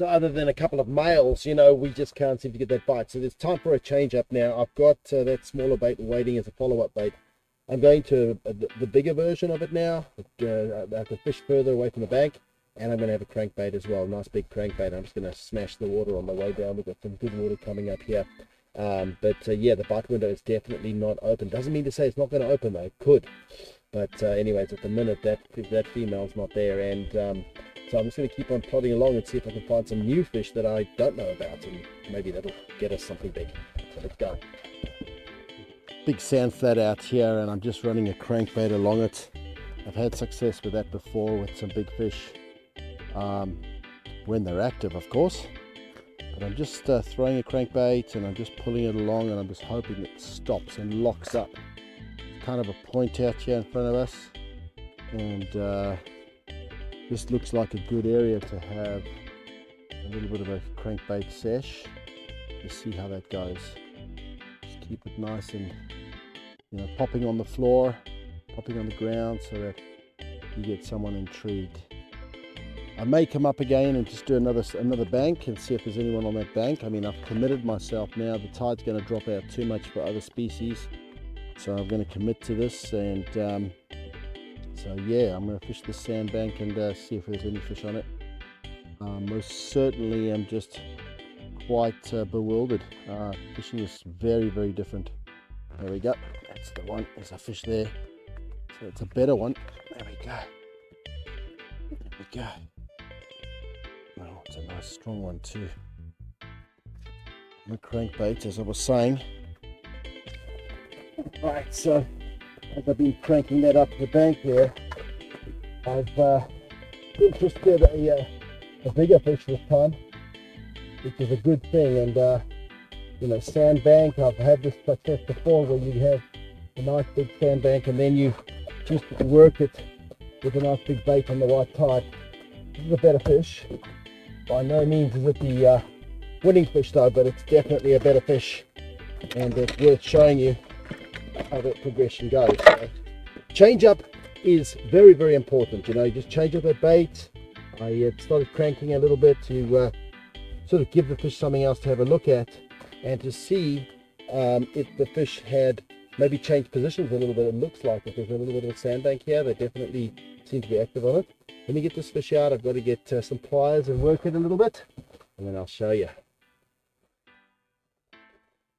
So other than a couple of males, you know, we just can't seem to get that bite. So there's time for a change up now. I've got that smaller bait waiting as a follow-up bait. I'm going to the bigger version of it now. I have to fish further away from the bank, and I'm going to have a crankbait as well. Nice big crankbait. I'm just going to smash the water on the way down. We've got some good water coming up here. Yeah, the bite window is definitely not open. Doesn't mean to say it's not going to open though. It could. But anyways, at the minute that female's not there, and so I'm just going to keep on plodding along and see if I can find some new fish that I don't know about, and maybe that'll get us something big. So let's go. Big sand flat out here, and I'm just running a crankbait along it. I've had success with that before with some big fish, when they're active, of course. But I'm just throwing a crankbait, and I'm just pulling it along, and I'm just hoping it stops and locks up. Kind of a point out here in front of us, and this looks like a good area to have a little bit of a crankbait sesh. Let's see how that goes. Just keep it nice and, you know, popping on the floor, popping on the ground, so that you get someone intrigued. I may come up again and just do another bank and see if there's anyone on that bank. I mean, I've committed myself now. The tide's going to drop out too much for other species, so I'm going to commit to this. And so yeah, I'm going to fish the sandbank and see if there's any fish on it. Most certainly I'm just quite bewildered. Fishing is very, very different. There we go. That's the one. There's a fish there. So it's a better one. There we go. There we go. Oh, it's a nice strong one too. The crankbait, as I was saying. Right, so as I've been cranking that up the bank there, I've interested a bigger fish this time, which is a good thing. And you know, sandbank, I've had this success before where you have a nice big sandbank and then you just work it with a nice big bait on the right tide. This is a better fish. By no means is it the winning fish though, but it's definitely a better fish, and it's worth showing you how that progression goes. So, change up is very, very important. You know, just change up that bait. I started cranking a little bit to sort of give the fish something else to have a look at, and to see if the fish had maybe changed positions a little bit. It looks like if there's a little bit of a sandbank here, they definitely seem to be active on it. Let me get this fish out. I've got to get some pliers and work it a little bit, and then I'll show you.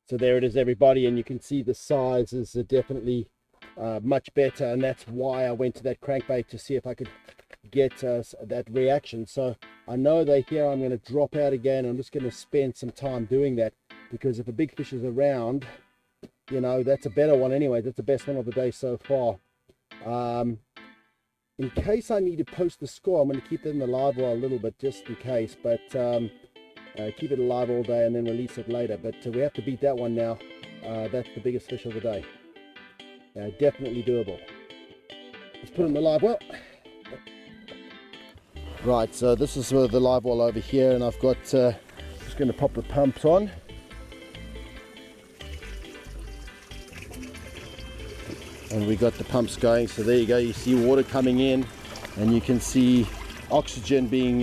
So there it is, everybody, and you can see the size is definitely much better, and that's why I went to that crankbait, to see if I could get that reaction. So I know they're here. I'm going to drop out again. I'm just going to spend some time doing that, because if a big fish is around, you know, that's a better one anyway. That's the best one of the day so far. In case I need to post the score, I'm going to keep it in the live well a little bit, just in case, but keep it alive all day and then release it later. But we have to beat that one now. That's the biggest fish of the day. Definitely doable. Let's put it in the live well. Right, so this is the live well over here, and I've got just going to pop the pumps on. And we got the pumps going, so there you go. You see water coming in, and you can see oxygen being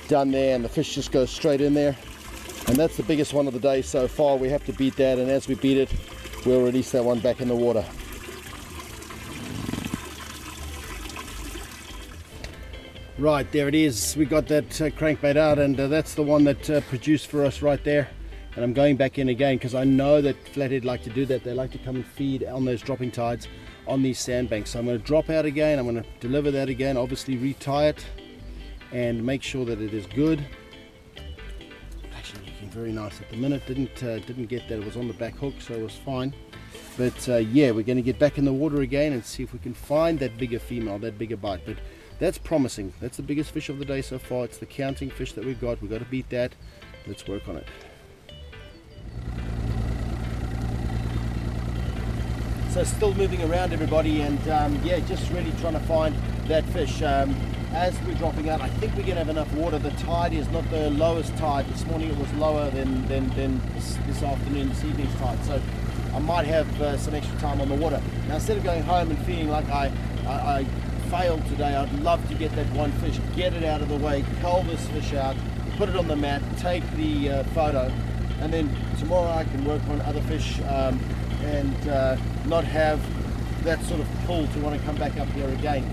done there, and the fish just goes straight in there. And that's the biggest one of the day so far. We have to beat that, and as we beat it, we'll release that one back in the water. Right, there it is. We got that crankbait out, and that's the one that produced for us right there. And I'm going back in again, because I know that flathead like to do that. They like to come and feed on those dropping tides on these sandbanks. So I'm going to drop out again. I'm going to deliver that again, obviously retie it and make sure that it is good. Actually looking very nice at the minute. Didn't get that. It was on the back hook, so it was fine. But yeah, we're going to get back in the water again and see if we can find that bigger female, that bigger bite. But that's promising. That's the biggest fish of the day so far. It's the counting fish that we've got. We've got to beat that. Let's work on it. So still moving around, everybody, and yeah, just really trying to find that fish. As we're dropping out, I think we're going to have enough water. The tide is not the lowest tide. This morning it was lower than this afternoon, this evening's tide. So I might have some extra time on the water. Now, instead of going home and feeling like I failed today, I'd love to get that one fish, get it out of the way, cull this fish out, put it on the mat, take the photo, and then tomorrow I can work on other fish and not have that sort of pull to want to come back up here again.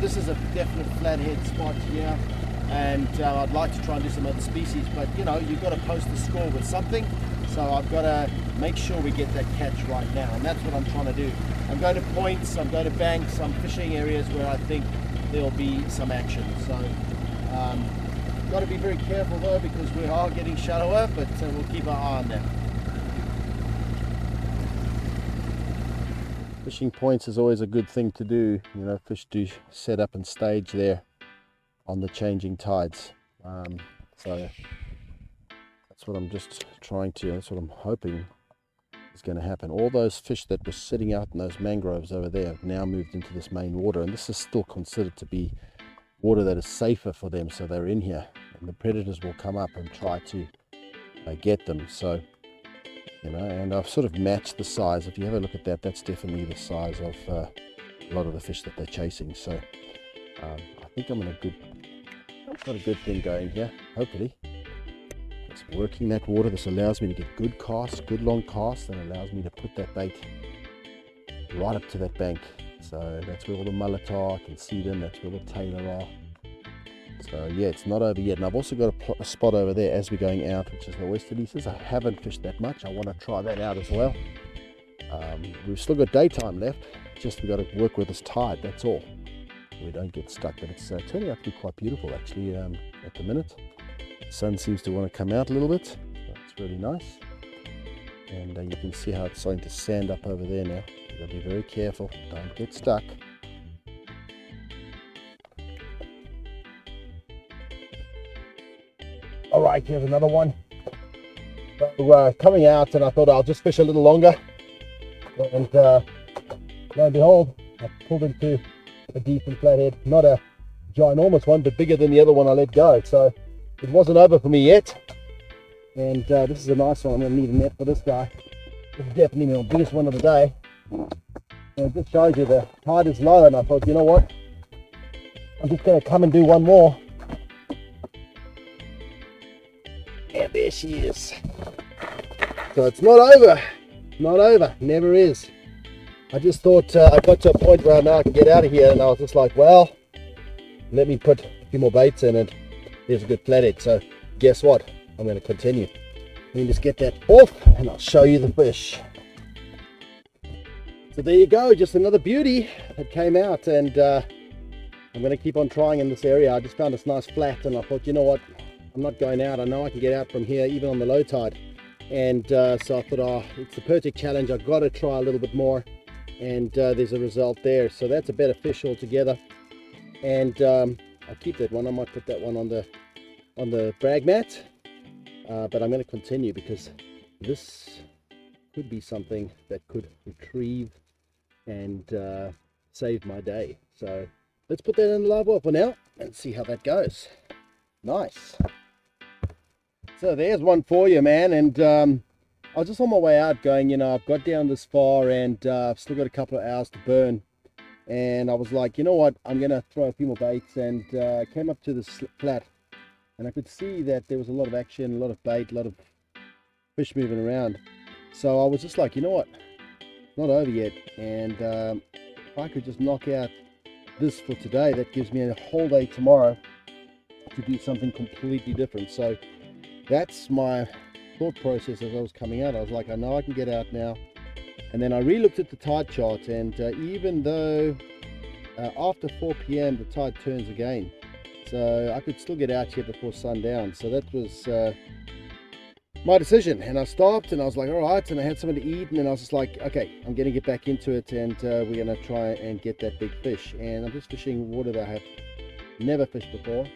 This is a definite flathead spot here, and I'd like to try and do some other species, but you know, you've got to post the score with something, so I've got to make sure we get that catch right now, and that's what I'm trying to do. I'm going to points, I'm going to banks, I'm fishing areas where I think there'll be some action. So got to be very careful though, because we are getting shallower, but we'll keep our eye on that. Fishing points is always a good thing to do. You know, fish do set up and stage there on the changing tides. So that's what I'm just trying to, that's what I'm hoping is going to happen. All those fish that were sitting out in those mangroves over there have now moved into this main water, and this is still considered to be water that is safer for them, so they're in here, and the predators will come up and try to get them. So you know, and I've sort of matched the size. If you have a look at that, that's definitely the size of a lot of the fish that they're chasing. So I think I've got a good thing going here, hopefully. It's working that water. This allows me to get good casts, good long casts, and allows me to put that bait right up to that bank. So that's where all the mullet are. I can see them. That's where the tailor are. So yeah, it's not over yet. And I've also got a spot over there as we're going out, which is the westerlies. I haven't fished that much. I want to try that out as well. We've still got daytime left. Just we've got to work with this tide. That's all. We don't get stuck. But it's turning out to be quite beautiful actually at the minute. The sun seems to want to come out a little bit. So it's really nice. And you can see how it's starting to sand up over there now. You've got to be very careful. Don't get stuck. All right, here's another one. So coming out, and I thought I'll just fish a little longer. And lo and behold, I pulled into a decent flathead. Not a ginormous one, but bigger than the other one I let go. So it wasn't over for me yet. And this is a nice one. I'm going to need a net for this guy. This is definitely my biggest one of the day. And it just shows you the tide is low, and I thought, you know what? I'm just going to come and do one more. And there she is. So it's not over. Not over. Never is. I just thought I got to a point where now I can get out of here, and I was just like, well, let me put a few more baits in, and there's a good flathead. So guess what? I'm going to continue. Let me just get that off, and I'll show you the fish. So there you go. Just another beauty that came out, and I'm going to keep on trying in this area. I just found this nice flat, and I thought, you know what? I'm not going out. I know I can get out from here even on the low tide, and so I thought, oh, it's the perfect challenge. I've got to try a little bit more, and there's a result there. So that's a better fish altogether, and I'll keep that one. I might put that one on the brag mat, but I'm going to continue because this could be something that could retrieve and save my day. So let's put that in the live well for now and see how that goes. Nice. So there's one for you, man. And I was just on my way out going, you know, I've got down this far, and I've still got a couple of hours to burn, and I was like, you know what, I'm gonna throw a few more baits, and I came up to this flat, and I could see that there was a lot of action, a lot of bait, a lot of fish moving around. So I was just like, you know what, it's not over yet, and if I could just knock out this for today, that gives me a whole day tomorrow to do something completely different. So that's my thought process as I was coming out. I was like, I know I can get out now. And then I re-looked at the tide chart, and even though after 4 p.m. the tide turns again, so I could still get out here before sundown. So that was my decision, and I stopped, and I was like, all right, and I had something to eat, and then I was just like, okay, I'm going to get back into it, and we're going to try and get that big fish. And I'm just fishing water that I have never fished before,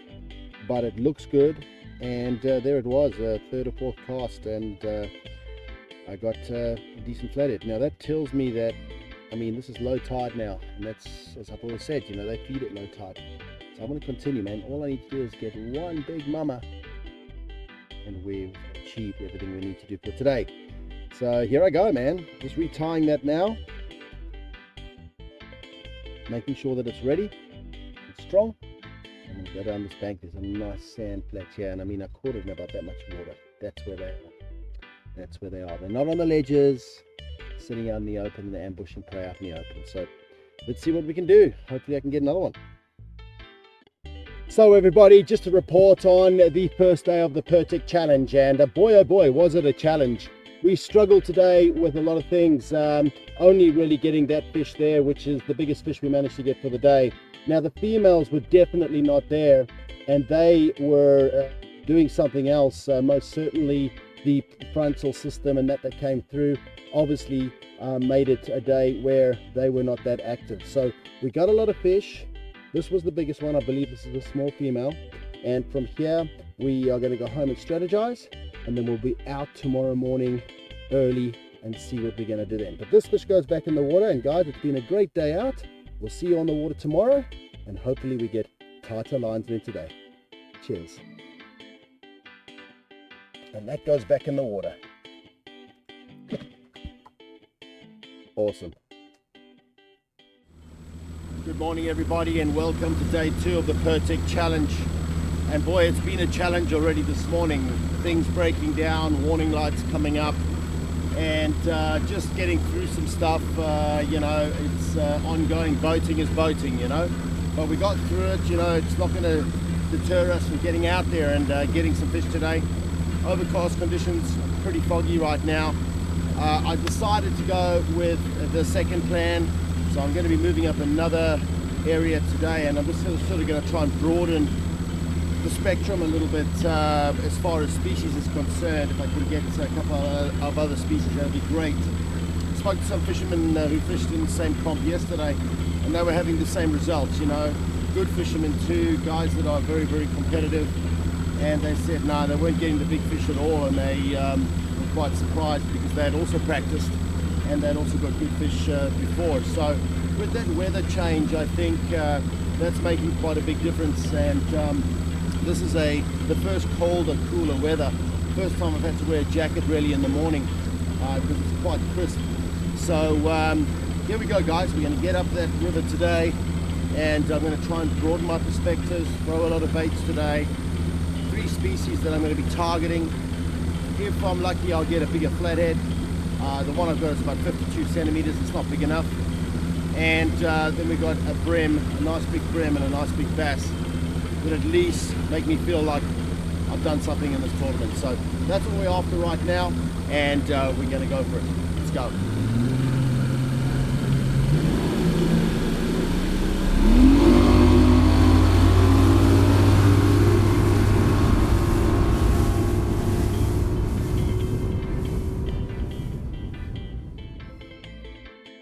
but it looks good. And there it was, a third or fourth cast, and I got a decent flathead. Now that tells me that, I mean, this is low tide now, and that's, as I've always said, you know, they feed at low tide. So I'm going to continue, man. All I need to do is get one big mama, and we've achieved everything we need to do for today. So here I go, man. Just retying that now, making sure that it's ready, it's strong. I'm going to Go down this bank, there's a nice sand flat here, and I mean I caught it in about that much water. That's where they are. That's where they are. They're not on the ledges, sitting out in the open, the ambush and prey out in the open. So let's see what we can do. Hopefully I can get another one. So everybody, just to report on the first day of the Pertic challenge, and boy oh boy was it a challenge. We struggled today with a lot of things, only really getting that fish there, which is the biggest fish we managed to get for the day. Now the females were definitely not there, and they were doing something else. Most certainly the frontal system and that came through obviously made it a day where they were not that active. So we got a lot of fish. This was the biggest one. I believe this is a small female, and from here we are going to go home and strategize, and then we'll be out tomorrow morning early and see what we're going to do then. But this fish goes back in the water, and guys, it's been a great day out. We'll see you on the water tomorrow, and hopefully we get tighter lines than today. Cheers. And that goes back in the water. Awesome. Good morning everybody, and welcome to day 2 of the Pertic challenge. And boy, it's been a challenge already this morning. Things breaking down, warning lights coming up, and just getting through some stuff. You know, it's ongoing. Boating is boating, you know, but we got through it. You know, it's not going to deter us from getting out there and getting some fish today. Overcast conditions, pretty foggy right now. I decided to go with the second plan, so I'm going to be moving up another area today, and I'm just sort of going to try and broaden the spectrum a little bit as far as species is concerned. If I can get a couple of other species, that would be great. Spoke to some fishermen who fished in the same comp yesterday, and they were having the same results. You know, good fishermen too, guys that are very, very competitive, and they said no, they weren't getting the big fish at all, and they were quite surprised because they had also practiced and they'd also got good fish before. So with that weather change, I think that's making quite a big difference, and this is the first colder, cooler weather. First time I've had to wear a jacket really in the morning because it's quite crisp. So here we go guys, we're going to get up that river today, and I'm going to try and broaden my perspectives, throw a lot of baits today. 3 species that I'm going to be targeting. If I'm lucky, I'll get a bigger flathead. The one I've got is about 52 centimeters, it's not big enough. And then we got a brim, a nice big brim and a nice big bass that at least make me feel like I've done something in this tournament. So that's what we're after right now, and we're going to go for it. Let's go.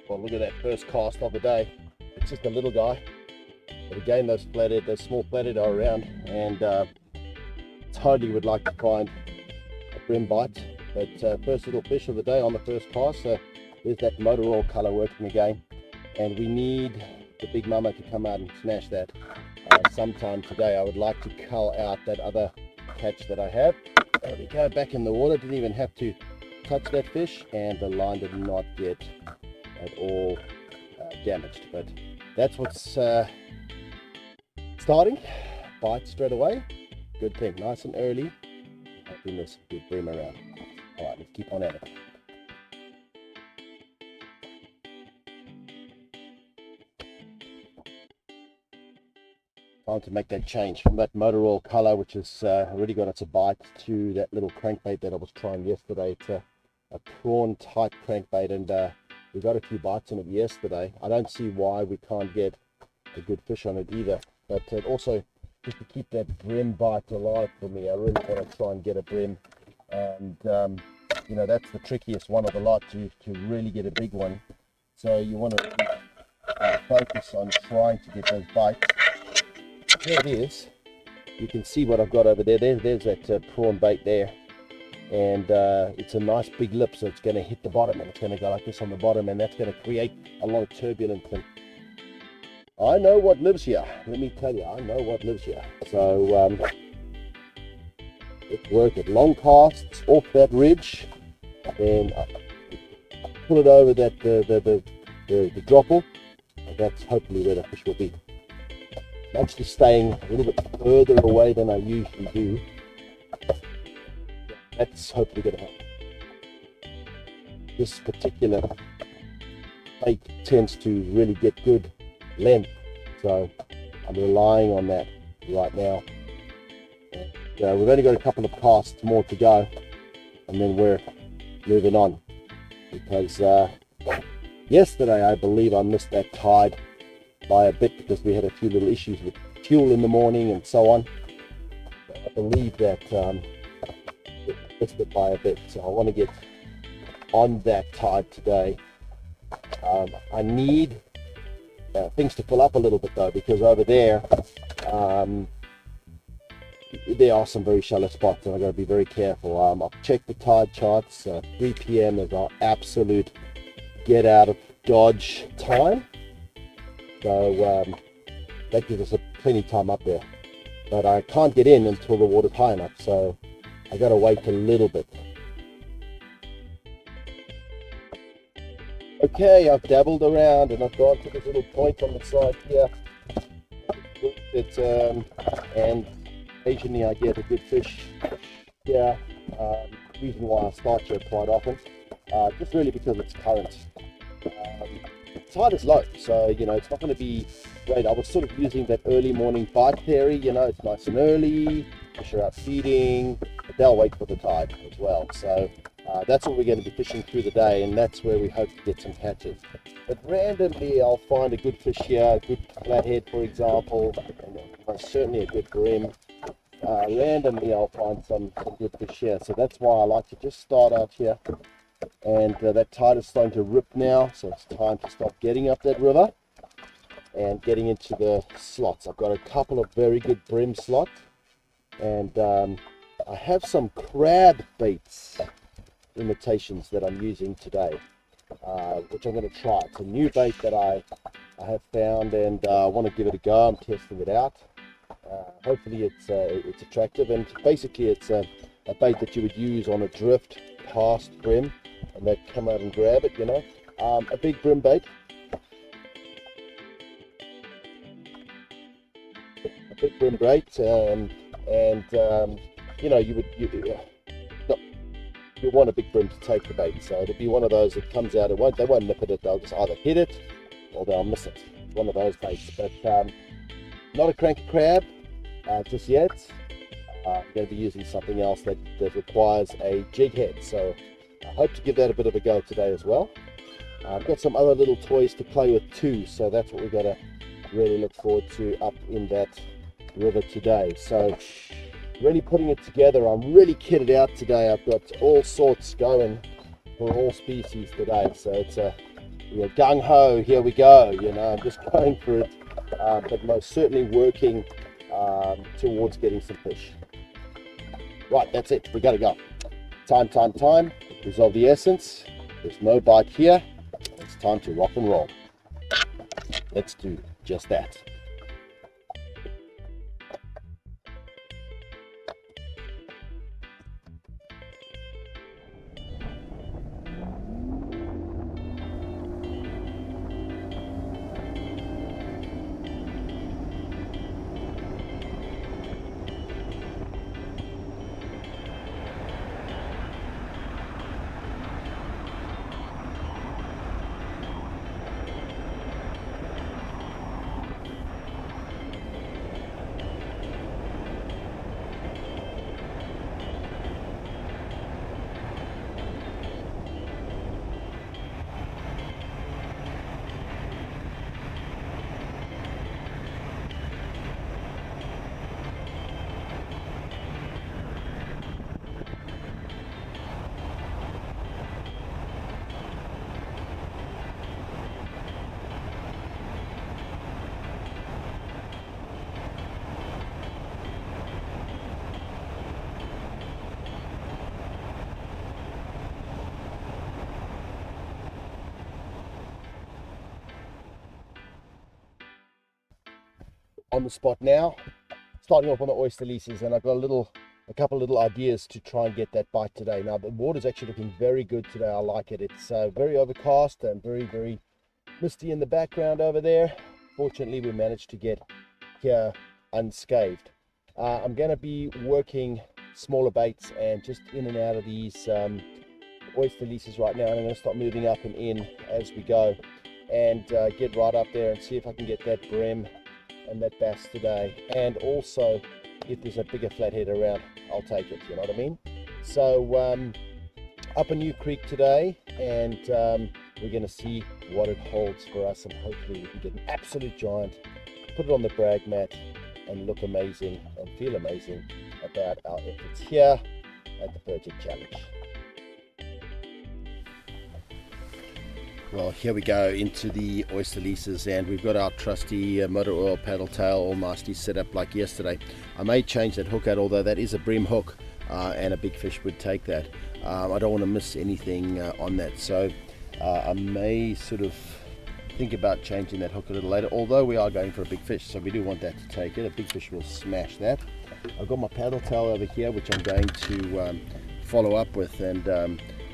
Well, look at that first cast of the day. It's just a little guy, but again those small flathead are around, and totally would like to find a brim bite. But first little fish of the day on the first cast. There's that motor oil color working again, and we need the big mama to come out and smash that sometime today. I would like to cull out that other catch that I have. There we go, back in the water. Didn't even have to touch that fish, and the line did not get at all damaged. But that's what's starting. Bite straight away. Good thing, nice and early. Hoping this good brim around. All right, let's keep on at it. Time to make that change from that motor oil color, which has already got its bite, to that little crankbait that I was trying yesterday. It's a prawn type crankbait, and we got a few bites on it yesterday. I don't see why we can't get a good fish on it either, but also just to keep that brim bite alive for me, I really want to try and get a brim. And you know, that's the trickiest one of the lot, to really get a big one. So you want to focus on trying to get those bites. There it is. You can see what I've got over there. There's that prawn bait there, and it's a nice big lip, so it's going to hit the bottom, and it's going to go like this on the bottom, and that's going to create a lot of turbulence. And I know what lives here. Let me tell you, I know what lives here. So let's work it. Long casts off that ridge, and pull it over that the dropple, and that's hopefully where the fish will be. I'm actually staying a little bit further away than I usually do. That's hopefully going to help. This particular bait tends to really get good length, so I'm relying on that right now. We've only got a couple of casts more to go, and then we're moving on, because yesterday I believe I missed that tide by a bit because we had a few little issues with fuel in the morning and so on. So I believe that missed it by a bit, so I want to get on that tide today. I need things to fill up a little bit though, because over there there are some very shallow spots and I've got to be very careful. I've checked the tide charts. 3 p.m. is our absolute get out of Dodge time, so that gives us plenty of time up there, but I can't get in until the water's high enough, so I got to wait a little bit. Okay, I've dabbled around and I've gone to this little point on the side here. And occasionally I get a good fish here. Reason why I start here quite often, just really because it's current. The tide is low, so you know it's not going to be great. I was sort of using that early morning bite theory. You know, it's nice and early, fish are out feeding, but they'll wait for the tide as well. So that's what we're going to be fishing through the day, and that's where we hope to get some catches. But randomly I'll find a good fish here, a good flathead for example, and most certainly a good brim. Randomly I'll find some good fish here, so that's why I like to just start out here. And that tide is starting to rip now, so it's time to start getting up that river and getting into the slots. I've got a couple of very good brim slots, and I have some crab baits imitations that I'm using today, which I'm going to try. It's a new bait that I have found, and I want to give it a go. I'm testing it out. Hopefully it's attractive, and basically it's a bait that you would use on a drift past brim, and they'd come out and grab it, you know. A big brim bait, you know, you want a big brim to take the bait, so it'll be one of those that comes out, they won't nip at it, they'll just either hit it or they'll miss it. It's one of those baits, but not a cranky crab just yet. I'm going to be using something else that requires a jig head, so I hope to give that a bit of a go today as well. I've got some other little toys to play with too, so that's what we're going to really look forward to up in that river today. So really putting it together. I'm really kitted out today. I've got all sorts going for all species today, so it's a gung-ho, here we go, you know. I'm just going for it, but most certainly working towards getting some fish. Right, that's it, we gotta go. Time, resolve the essence. There's no bite here. It's time to rock and roll. Let's do just that. On the spot now, starting off on the oyster leases, and I've got a couple little ideas to try and get that bite today. Now the water's actually looking very good today. I like it. It's very overcast and very misty in the background over there. Fortunately we managed to get here unscathed. I'm going to be working smaller baits and just in and out of these oyster leases right now, and I'm going to start moving up and in as we go, and get right up there and see if I can get that brim and that bass today. And also, if there's a bigger flathead around, I'll take it, you know what I mean? So up a new creek today, and we're going to see what it holds for us, and hopefully we can get an absolute giant, put it on the brag mat, and look amazing and feel amazing about our efforts here at the Project Challenge. Well, here we go into the oyster leases, and we've got our trusty motor oil paddle tail all nicely set up like yesterday. I may change that hook out, although that is a brim hook, and a big fish would take that. I don't want to miss anything on that, so I may sort of think about changing that hook a little later, although we are going for a big fish, so we do want that to take it. A big fish will smash that. I've got my paddle tail over here, which I'm going to follow up with, and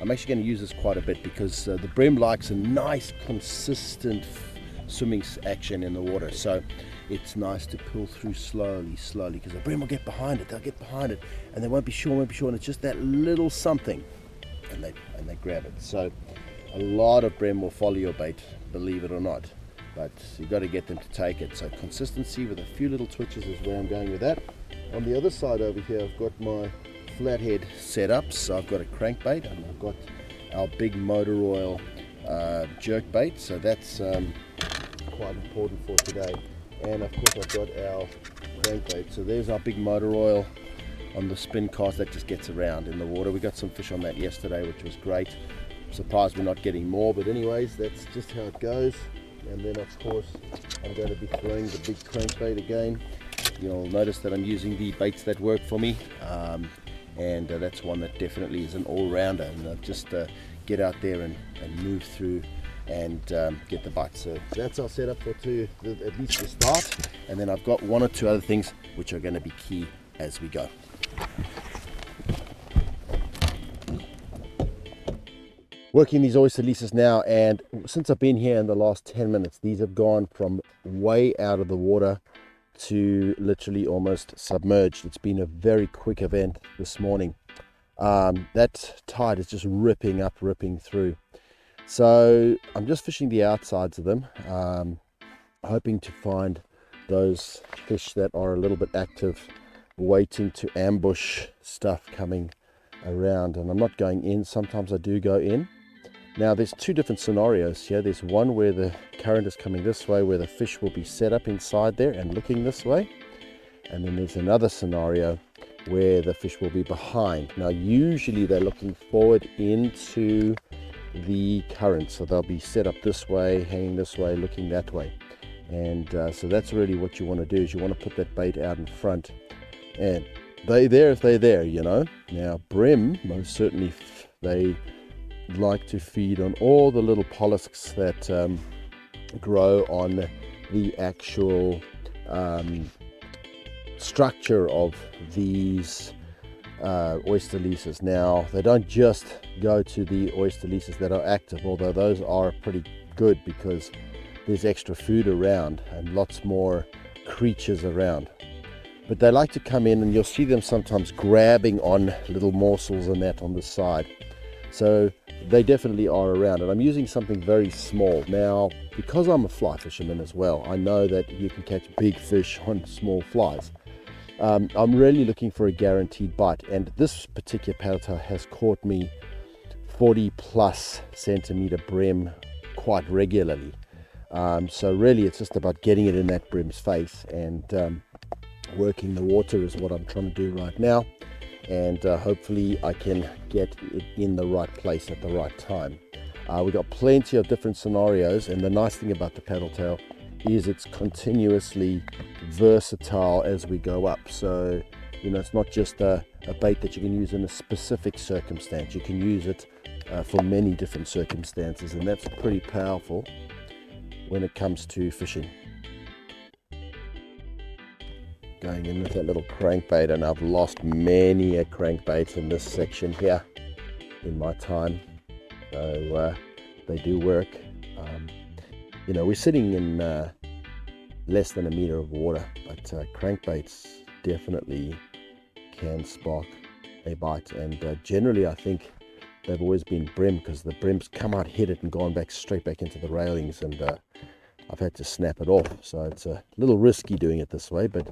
I'm actually going to use this quite a bit because the brim likes a nice consistent swimming action in the water, so it's nice to pull through slowly, because the brim will get behind it, they'll get behind it, and they won't be sure, and it's just that little something, and they grab it. So a lot of brim will follow your bait, believe it or not, but you've got to get them to take it. So consistency with a few little twitches is where I'm going with that. On the other side over here, I've got my flathead set up, so I've got a crankbait, and I've got our big motor oil jerk bait, so that's quite important for today. And of course I've got our crankbait, so there's our big motor oil on the spin cast that just gets around in the water. We got some fish on that yesterday, which was great. Surprised we're not getting more, but anyways, that's just how it goes. And then of course I'm going to be throwing the big crankbait again. You'll notice that I'm using the baits that work for me, and that's one that definitely is an all-rounder, and just get out there and move through and get the bite. So that's our setup for at least the start, and then I've got one or two other things which are going to be key as we go. Working these oyster leases now, and since I've been here in the last 10 minutes, these have gone from way out of the water to literally almost submerged. It's been a very quick event this morning. That tide is just ripping through. So I'm just fishing the outsides of them, hoping to find those fish that are a little bit active, waiting to ambush stuff coming around. And I'm not going in. Sometimes I do go in. Now there's two different scenarios here. There's one where the current is coming this way, where the fish will be set up inside there and looking this way, and then there's another scenario where the fish will be behind. Now usually they're looking forward into the current, so they'll be set up this way, hanging this way, looking that way, and so that's really what you want to do, is you want to put that bait out in front, and they're there if they're there, you know. Now brim, most certainly they like to feed on all the little mollusks that grow on the actual structure of these oyster leases. Now they don't just go to the oyster leases that are active, although those are pretty good because there's extra food around and lots more creatures around, but they like to come in, and you'll see them sometimes grabbing on little morsels and that on the side. So they definitely are around, and I'm using something very small. Now, because I'm a fly fisherman as well, I know that you can catch big fish on small flies. I'm really looking for a guaranteed bite, and this particular paddle tail has caught me 40+ centimeter brim quite regularly. So really it's just about getting it in that brim's face, and working the water is what I'm trying to do right now. And hopefully I can get it in the right place at the right time. We've got plenty of different scenarios, and the nice thing about the paddle tail is it's continuously versatile as we go up. So, you know, it's not just a bait that you can use in a specific circumstance. You can use it for many different circumstances, and that's pretty powerful when it comes to fishing. Going in with that little crankbait, and I've lost many a crankbait in this section here in my time, so they do work. You know, we're sitting in less than a meter of water, but crankbaits definitely can spark a bite. And generally I think they've always been brim, because the brims come out, hit it, and gone back straight back into the railings, and I've had to snap it off. So it's a little risky doing it this way, but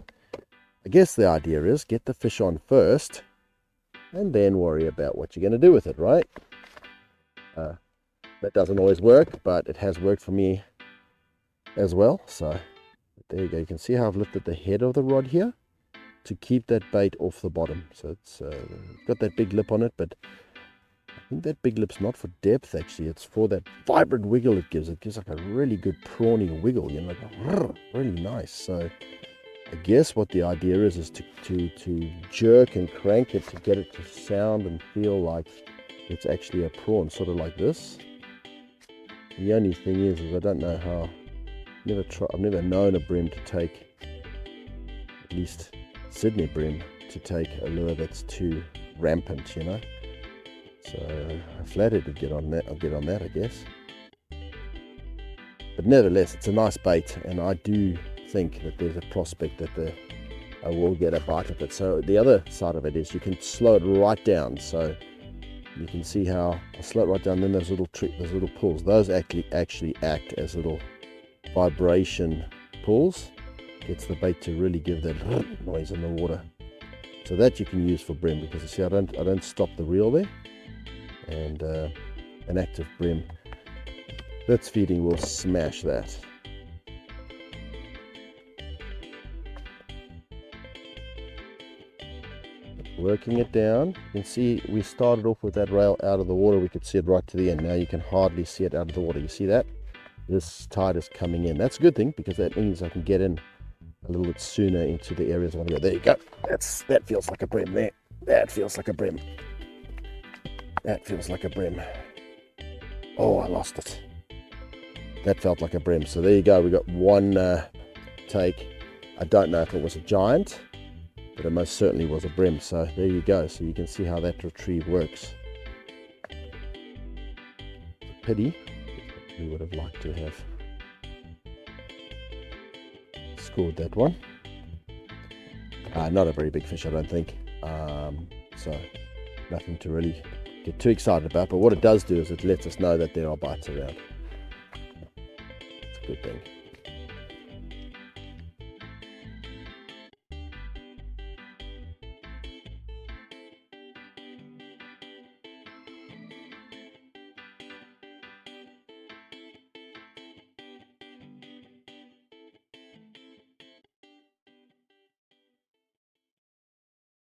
I guess the idea is get the fish on first and then worry about what you're going to do with it, right? That doesn't always work, but it has worked for me as well. So there you go. You can see how I've lifted the head of the rod here to keep that bait off the bottom. So it's got that big lip on it, but I think that big lip's not for depth actually. It's for that vibrant wiggle it gives. It gives like a really good prawny wiggle, you know, like really nice. So I guess what the idea is to jerk and crank it to get it to sound and feel like it's actually a prawn, sort of like this. The only thing is I don't know how. I've never known a brim to take, at least Sydney brim, to take a lure that's too rampant, you know. So I'm flattered to get on that. I'll get on that, I guess. But nevertheless, it's a nice bait, and I do think that there's a prospect that I will get a bite of it. So the other side of it is you can slow it right down. So you can see how I slow it right down. Then those little pulls, those actually act as little vibration pulls. Gets the bait to really give that noise in the water. So that you can use for brim, because you see I don't stop the reel there, and an active brim that's feeding will smash that. Working it down, you can see we started off with that rail out of the water. We could see it right to the end. Now you can hardly see it out of the water. You see that? This tide is coming in. That's a good thing, because that means I can get in a little bit sooner into the areas I want to go. There you go. That feels like a brim there. That feels like a brim. That feels like a brim. Oh, I lost it. That felt like a brim. So there you go. We got one take. I don't know if it was a giant, but it most certainly was a brim. So there you go. So you can see how that retrieve works. It's a pity. We would have liked to have scored that one. Not a very big fish, I don't think. So nothing to really get too excited about. But what it does do is it lets us know that there are bites around. It's a good thing.